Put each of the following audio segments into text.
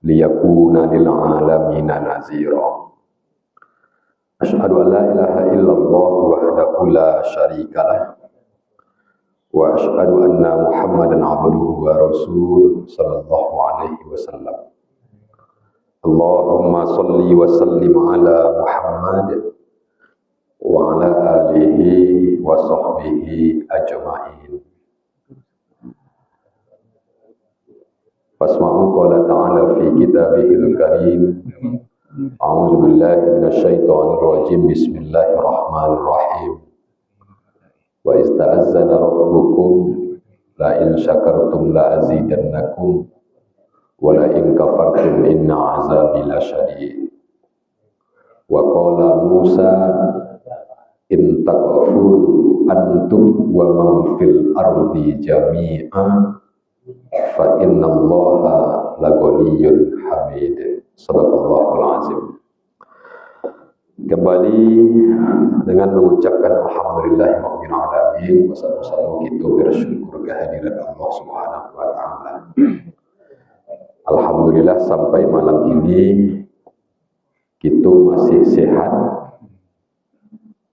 liyakuna lil alamina nazira. Asyhadu an la ilaha illallah wahdahu la syarikalah wa asyhadu anna Muhammadan abduhu wa rasuluh sallallahu alaihi wasallam. Allahumma salli wa sallim ala Muhammad wa ala alihi wa sahbihi ajma'in. Fasma'u qala ta'ala fi kitabihil karim. A'udzu billahi minasyaitonir rajim. Bismillahirrahmanirrahim. Wa ista'azzana rabbukum la in syakartum la azidannakum wa la in kafartum inna 'azabi lasyadid. Wa qala Musa in takfuru antum wa man fil ardi jami'an fa innallaha laghaniyyun hamid. Shadaqallahul azim. Kembali dengan mengucapkan alhamdulillahirabbil alamin, bersama-sama kita bersyukur kehadiran Allah Subhanahu wa taala. Alhamdulillah sampai malam ini kita masih sehat.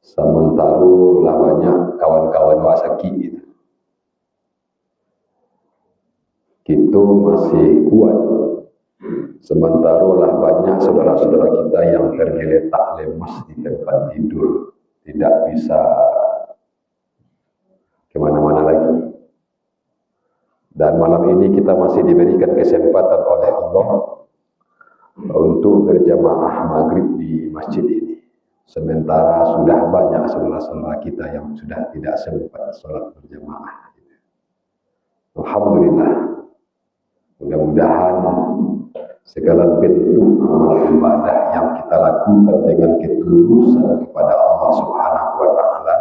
Sementara lah banyak kawan-kawan wasaki itu. Kita masih kuat. Sementara lah banyak saudara-saudara kita yang tergeletak lemas di tempat tidur, tidak bisa kemana-mana lagi. Dan malam ini kita masih diberikan kesempatan oleh Allah untuk berjamaah maghrib di masjid ini. Sementara sudah banyak saudara-saudara kita yang sudah tidak sempat sholat berjamaah. Alhamdulillah. Mudah-mudahan segala bentuk amal ibadah yang kita lakukan dengan ketulusan kepada Allah Subhanahu wa taala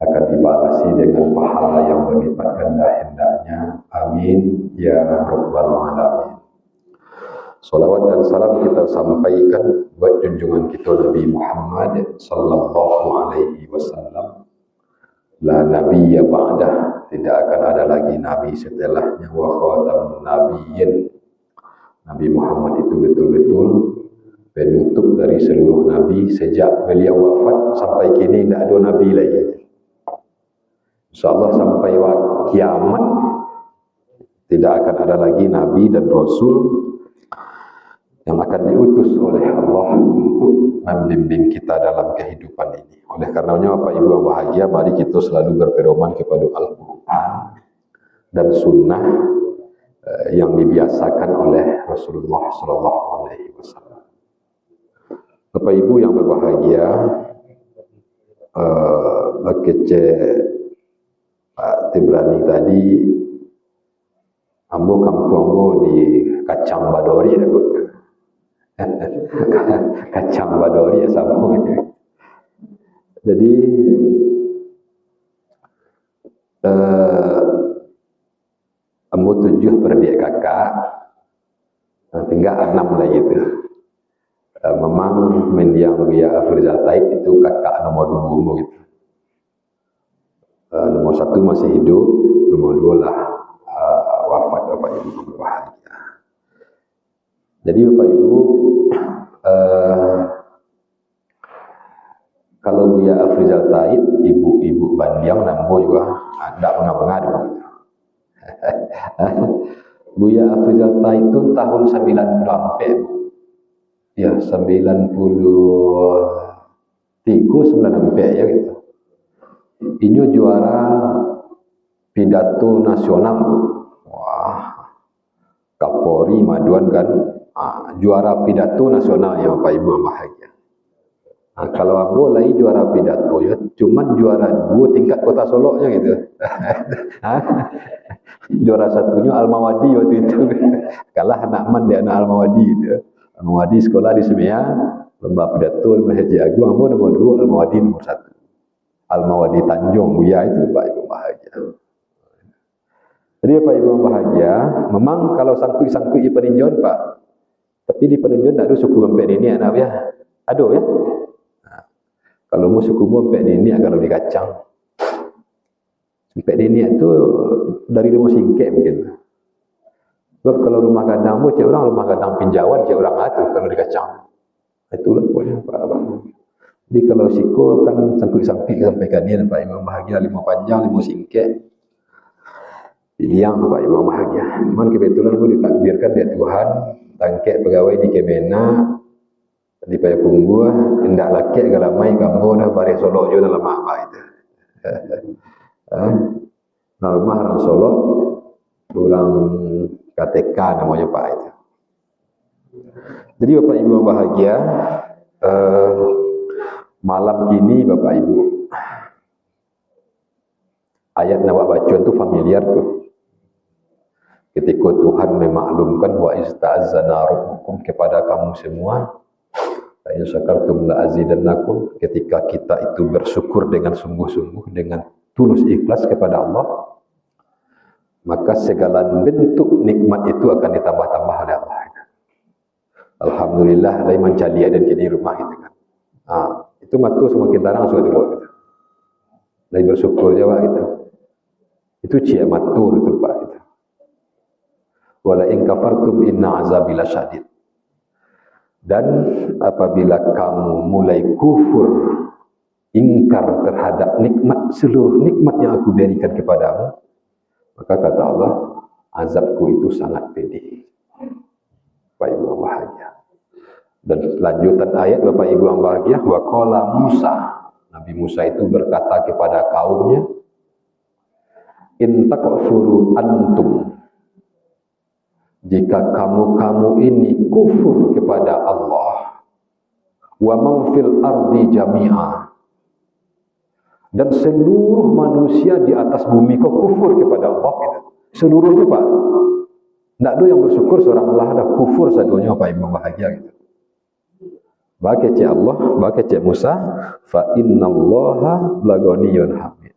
akan dibalasi dengan pahala yang berlipat ganda hendaknya. Amin ya rabbal alamin. Salawat dan salam kita sampaikan buat junjungan kita Nabi Muhammad sallallahu alaihi wasallam. La nabiyya ba'dah, tidak akan ada lagi nabi setelahnya. Wa khatamun nabiyyin, Nabi Muhammad itu betul-betul penutup dari seluruh nabi. Sejak beliau wafat sampai kini tidak ada nabi lagi. InsyaAllah sampai kiamat tidak akan ada lagi nabi dan rasul yang akan diutus oleh Allah untuk membimbing kita dalam kehidupan ini. Oleh karenanya Bapak Ibu yang bahagia, mari kita selalu berpedoman kepada Al-Quran dan Sunnah yang dibiasakan oleh Rasulullah Sallallahu Alaihi Wasallam. Bapak Ibu yang berbahagia, kece Pak Tibrani tadi, ambo kampung ambo di Kacang Badori, Kacang Badori ya sambungnya. Jadi ambo 7 beradik kakak, tinggal 6 lagi itu. Memang mendiang Buya Afrizal Taib itu kakak nomor 2 gitu. Nomor 1 masih hidup, nomor 2 lah wafat. Bapak Ibu berbahagia. Jadi Bapak Ibu, kalau Buya Afrizal Taib, ibu-ibu Bandiang nambo juga tidak mengadu gitu. Buya Afrizal Taib itu tahun 90 ya 93 ya gitu. Ini juara pidato nasional. Wah, Kapolri Maduan kan juara pidato nasional ya Bapak Ibu yang bahagia. Nah, kalau ambo lagi juara pidato ya, cuman juara 2 tingkat Kota Soloknya gitu. Juara 1-nya Al-Mawadi waktu itu. Kalah anak man dia anak Al-Mawadi gitu. Al-Mawadi sekolah di Semia, lomba pidato di Masjid Agung, ambo nomor 2, Al-Mawadi nomor 1. Al-Mawadi Tanjung Buya itu Bapak Ibu bahagia. Jadi Bapak Ibu bahagia, memang kalau sangkui di peninjauan Pak, tapi di peninjauan tak ada suku Mempek ini anak ya. Aduh ya. Kalau mau suku Mempek ini kalau di Kacang. Mempek ini itu dari Lemo Singkek mungkin. Sebab kalau rumah gadang pun, cik orang rumah gadang pinjauan, cik orang atuh kalau dikacang. Itulah pokoknya Pak Abang. Jadi kalau siko kan sangkut-sangkut sampaikan dia Pak Imam bahagia 5 panjang 5 singkat. Diliang Pak Imam bahagia. Cuman kebetulan aku ditakdirkan dia Tuhan tangkek pegawai di Kemena di Payakumbuh hendak laki galamai kamu dah baris Solo jo dalam apa itu. Rumah orang Solo orang KTK namanya Pak itu. Jadi Bapak Ibu yang bahagia, malam kini Bapak Ibu, ayat nawak bacaan tu familiar tu. Ketika Tuhan memaklumkan wa ista'azana rabbukum kepada kamu semua, in syakartum la azidannakum, ketika kita itu bersyukur dengan sungguh-sungguh, dengan tulus ikhlas kepada Allah, maka segala bentuk nikmat itu akan ditambah-tambah oleh Allah. Alhamdulillah, lain mencari dan kini rumah itu kan. Itu matu semakin tarang suatu dulu. Gitu. Lain bersyukur jawab itu. Itu cia matur itu Pak itu. Wala in kafartum inna azabi lasyadid. Dan apabila kamu mulai kufur, ingkar terhadap nikmat, seluruh nikmat yang aku berikan kepadamu, maka kata Allah, azabku itu sangat pedih. Bapak Ibu yang bahagia. Dan lanjutan ayat Bapak Ibu yang bahagia, wa qala Musa, Nabi Musa itu berkata kepada kaumnya, in takfuru antum, jika kamu ini kufur kepada Allah, wa man fil ardi jami'a, dan seluruh manusia di atas bumi kau kufur kepada Allah gitu. Seluruh itu Pak. Tidak ada yang bersyukur seorang Allah ada kufur sadunya Pak Ibu bahagia gitu. Bagi cik Allah, bagi cik Musa, fa innallaha laghaniyun hamid.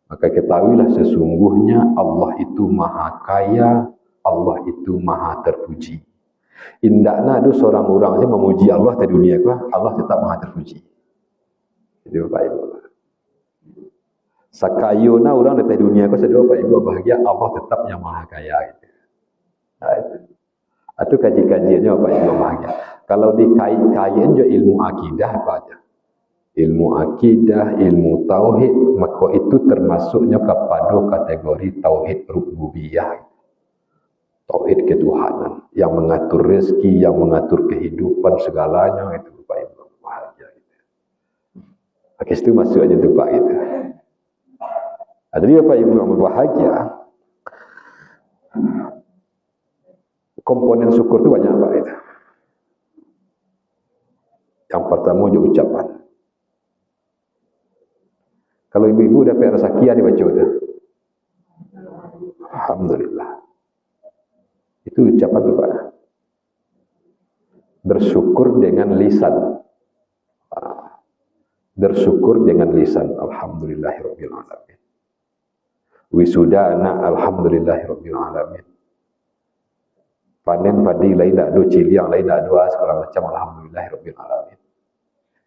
Maka ketahuilah sesungguhnya Allah itu maha kaya, Allah itu maha terpuji. Indakna ada seorang orang saja memuji Allah di dunia ku, Allah tetap maha terpuji. Itu Pak Ibu. Sakayuna orang di dunia ku sedih Pak Ibu bahagia, Allah tetap yang maha kaya gitu. Itu kaji-kajiannya Pak Ibu bahagia. Kalau dikait-kaitkan jo ilmu akidah apa aja. Ilmu akidah, ilmu tauhid, maka itu termasuknya kepada kategori tauhid rububiyah. Tauhid ketuhanan yang mengatur rezeki, yang mengatur kehidupan segalanya itu Pak Ibu bahagia gitu. Oke, itu masuk aja tuh Pak itu. Jadi Bapak Ibu yang berbahagia, komponen syukur itu banyak Pak itu. Yang pertama juga ucapan. Kalau ibu-ibu udah PR sakia dibaca itu. Alhamdulillah. Itu ucapan itu Pak. Bersyukur dengan lisan. Bersyukur dengan lisan. Alhamdulillahirabbil alamin. Wisudana alhamdulillahirabbil alamin. Panen padi lain tak ada, ciliang lain tak ada, segala macam alhamdulillahirabbil alamin.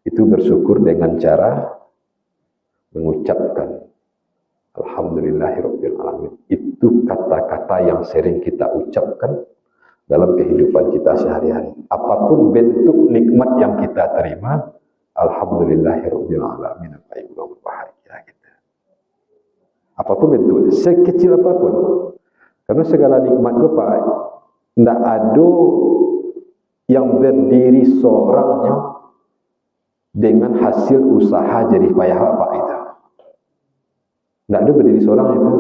Itu bersyukur dengan cara mengucapkan alhamdulillahirabbil alamin. Itu kata-kata yang sering kita ucapkan dalam kehidupan kita sehari-hari. Apapun bentuk nikmat yang kita terima, alhamdulillahirabbil alamin. Bapak Ibu bahagia kita. Apapun bentuknya, sekecil apapun. Karena segala nikmat itu Pak, tidak ada yang berdiri seorangnya dengan hasil usaha jerih payah Bapak itu. Tidak ada berdiri seorang itu.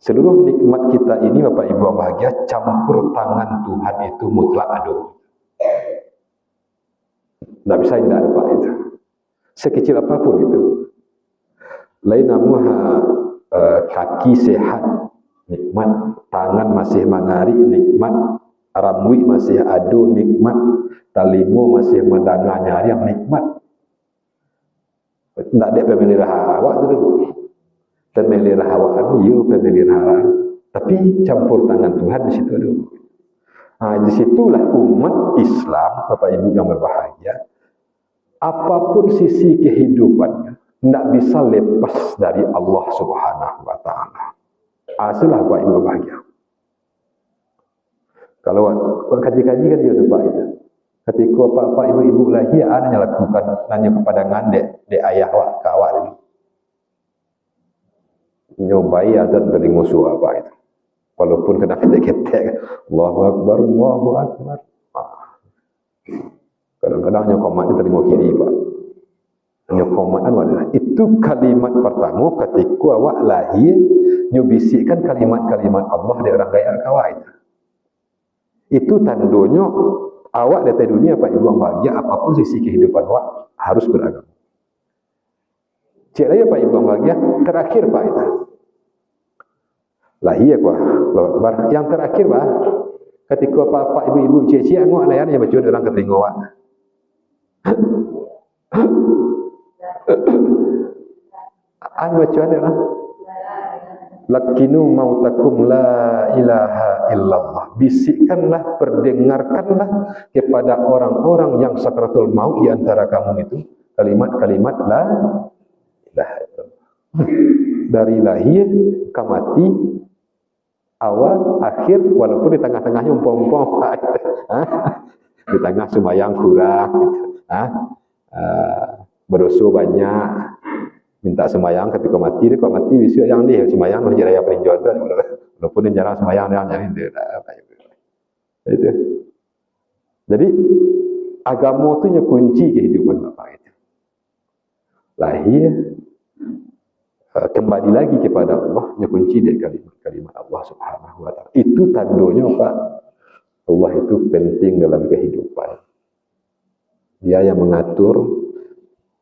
Seluruh nikmat kita ini Bapak Ibu yang bahagia, campur tangan Tuhan itu mutlak ada. Tidak bisa tidak ada Pak itu. Sekecil apapun itu. Lain namun kaki sehat, nikmat. Tangan masih mengari, nikmat. Rambut masih ada, nikmat. Talimu masih mendengar nyari yang nikmat. Tak ada pemelihara awak tu. Pemelihara awak you pemelihara. Tapi campur tangan Tuhan di situ ada. Di situlah umat Islam, Bapak Ibu yang berbahagia, apapun sisi kehidupannya, tidak bisa lepas dari Allah Subhanahu Wa Taala. Asal Bapak Ibu bahagia. Kalau kaji-kaji kan dia tu Pak itu. Ketika apa-apa ibu-ibu lahir ada lakukan nanya kepada dek ayah awak ke awak ni. Nyobai azan dari musuh apa itu. Walaupun kena ketek-ketek. Allahu Akbar, Allahu Akbar. Kadang-kadang nyokomat ni terima kiri Pak. Nyokomat kan wadah. Itu kalimat pertama ketika awak lahir, nyobisikkan kalimat-kalimat Allah dari orang gaya kawak itu. Itu tandanya awak dari dunia Pak Ibu yang bahagia, apapun sisi kehidupan awak harus beragama. Cik lagi Pak Ibu yang bahagia, terakhir Pak itu. Lahir kuah. Yang terakhir Pak, ketika Pak ibu-ibu cik-cik angok layan yang baca orang ketelinga awak. Bacaan dia orang. Lakinu mautakum la ilaha illallah. Bisikkanlah, perdengarkanlah kepada orang-orang yang sakratul maut di antara kamu itu kalimat-kalimat la ilaha illallah. Dari lahir ke mati, awal, akhir, walaupun di tengah-tengahnya umpam-umpam di tengah sembahyang kurang berdosa banyak, minta sembahyang ketika mati, dia kalau mati besok yang dia sembahyang masjid raya Perinjau tu, walaupun dia jarang sembahyang dia jadi itu. Jadi agama tu nya kunci kehidupan Bapak itu. Lahir, kembali lagi kepada Allah, nya kunci dari kalimat-kalimat Allah Subhanahu wa taala. Itu tandanya Pak, Allah itu penting dalam kehidupan. Dia yang mengatur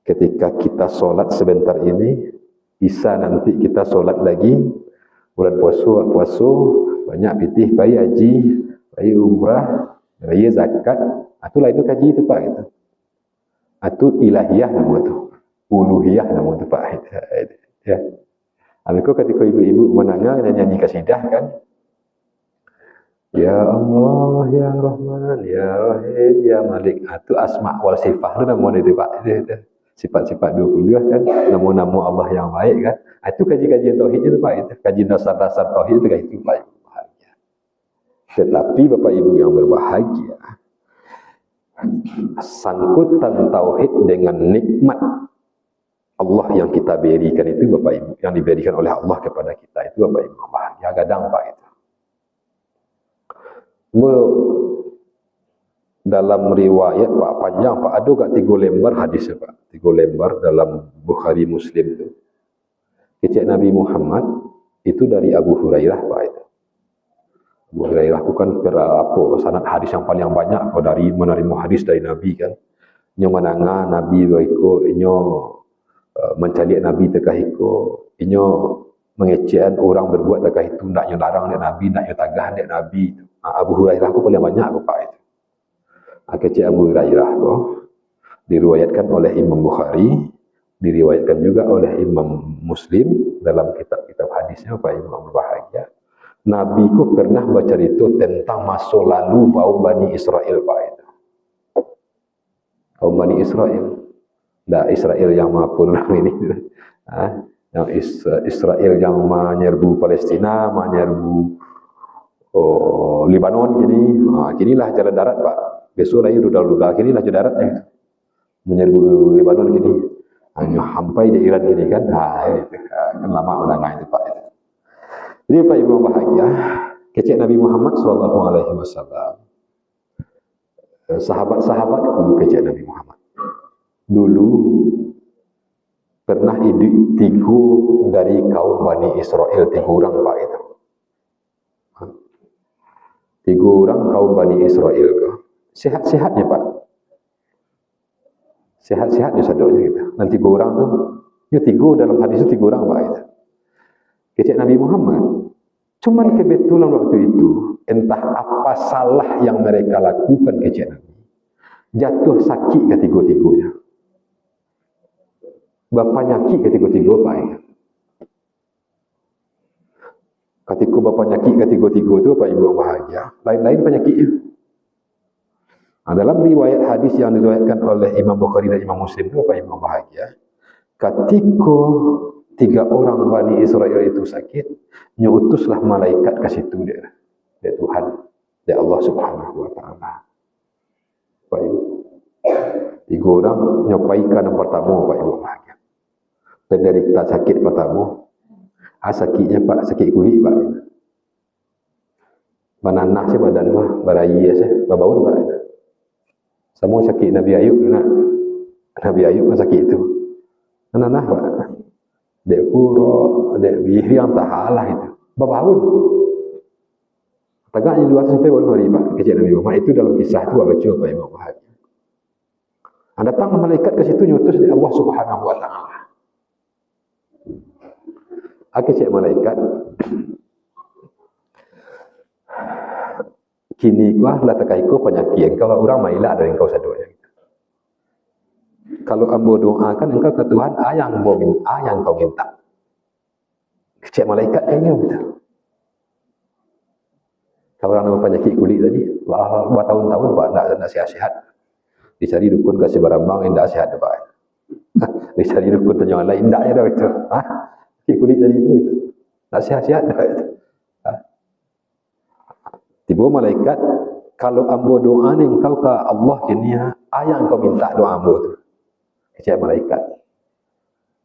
ketika kita solat sebentar ini, bisa nanti kita solat lagi, bulan puasa, banyak pitih, bayi haji, bayi umrah, bayi zakat, itulah itu kaji itu Pak. Itu ilahiyah nama itu, uluhiyah nama itu Pak. Ya. Amiku ketika ibu-ibu menangis dan nyanyi kasidah kan, Ya Allah, Ya Rahman, Ya Rahim, Ya Malik. Itu asma wal sifat itu nama itu Pak. Sifat-sifat 20 kan, nama-nama Allah yang baik kan. Itu kaji-kajian tauhid itu Pak. Itu kaji dasar-dasar tauhid itu itu Pak Ibu bahagia. Tetapi Bapak Ibu yang berbahagia, sangkutan tauhid dengan nikmat Allah yang kita berikan itu Bapak Ibu, yang diberikan oleh Allah kepada kita itu Bapak Ibu bahagia gadang Pak itu. Dalam riwayat Pak panjang Pak, ada kat 3 lembar hadis Pak, 3 lembar dalam Bukhari Muslim itu. Kecik Nabi Muhammad itu dari Abu Hurairah Pak itu. Abu Hurairah itu kan sanad hadis yang paling banyak Pak, dari menerima hadis dari Nabi kan. Nyo menanga Nabi baiko, inyo mencaliak Nabi tekah iko, inyo mengecekan orang berbuat tekah itu, ndaknya larang nek Nabi, ndaknya tagah nek Nabi. Abu Hurairah itu paling banyak Pak itu. Kecik Abu Hurairah diriwayatkan oleh Imam Bukhari, diriwayatkan juga oleh Imam Muslim dalam kitab-kitab hadisnya Pak Imam berbahagia. Nabi ku pernah baca itu tentang masa lalu kaum Bani Israel Pak itu. Kaum Bani Israel. Israel yang maupun ini. Yang Israel yang menyerbu Palestina, menyerbu Libanon gini. Kinilah jalan darat Pak. Besok lagi rudal-rudal kini lah daratnya menyerbu Lebanon gini, hanya sampai di Iran gini kan, kan lama menangah itu Pak. Jadi Pak Ibu bahagia, kecik Nabi Muhammad Sallallahu Alaihi Wasallam, sahabat-sahabat kecik Nabi Muhammad dulu pernah hidup 3 dari kaum Bani Israel, 3 orang Pak itu, 3 orang kaum Bani Israel ke. Sehat-sehatnya Pak, sehat-sehatnya sadonya gitu. Nanti 3 orang tu, ya 3 dalam hadis itu 3 orang Pak itu. Kecik Nabi Muhammad, cuman kebetulan waktu itu entah apa salah yang mereka lakukan kecik Nabi, jatuh sakit ketiga-tiganya. Bapaknya sakit ketiga-tiga Pak itu. Ketika bapaknya sakit ketiga-tiga itu Pak Ibu bahagia, lain-lain penyakitnya. Dalam riwayat hadis yang diriwayatkan oleh Imam Bukhari dan Imam Muslim itu Bapak Ibu bahagia, ketika 3 orang Bani Israel itu sakit, nyutuslah malaikat ke situ dia Tuhan. dari Allah Subhanahu wa taala. Pak Ibu, 3 orang nyampaikan yang pertama Pak Ibu bahagia. Penderita sakit pertama, sakitnya Pak, sakit kulit Pak. Mananah saya badan mah, barayi saya, babaun Pak. Semua sakit Nabi Ayub nak. Nabi Ayub kan sakit itu. Mananah Pak. Dek kuro, dek bihri yang tak halah itu. Babaun. Tegaknya 2 sampai 4 hari Pak, kecil Nabi Muhammad. Itu dalam kisah itu baca Pak Ibu bahagia. Datang malaikat ke situ nyutus dari Allah Subhanahu wa taala. Cek malaikat. Kini kuah lah tekaiko penyakit engkau orang mailah dari engkau sadonya. Kalau ambo doakan engkau ke Tuhan ayang kau minta. Cek malaikat kayaknya betul. Kalau orang nama penyakit kulit tadi, 2 tahun-tahun Pak nak sihat-sihat. Dicari dukun kasih barang indah sihat Pak. Dicari dukun tanya lain indah ya dah itu. Kulit tadi itu. Nak sihat-sihat dah itu. Tiba malaikat, kalau ambo doa ni engkau ke Allah dunia, ayang kau minta doa ambo tu. Kecil malaikat.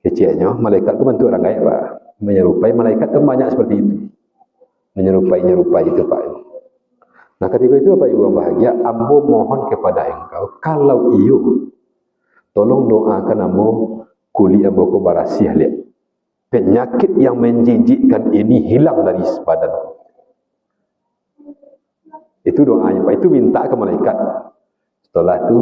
Kecilnya, malaikat tu bentuk orang gaib Pak. Menyerupai malaikat tu banyak seperti itu. Menyerupai itu Pak. Nah ketika itu Bapak Ibu yang bahagia, ambo mohon kepada engkau, kalau iyo, tolong doakan ambo, kulit ambo ku barasih lihat. Penyakit yang menjijikkan ini hilang dari badan. Itu doanya Pak, itu minta ke malaikat. Setelah itu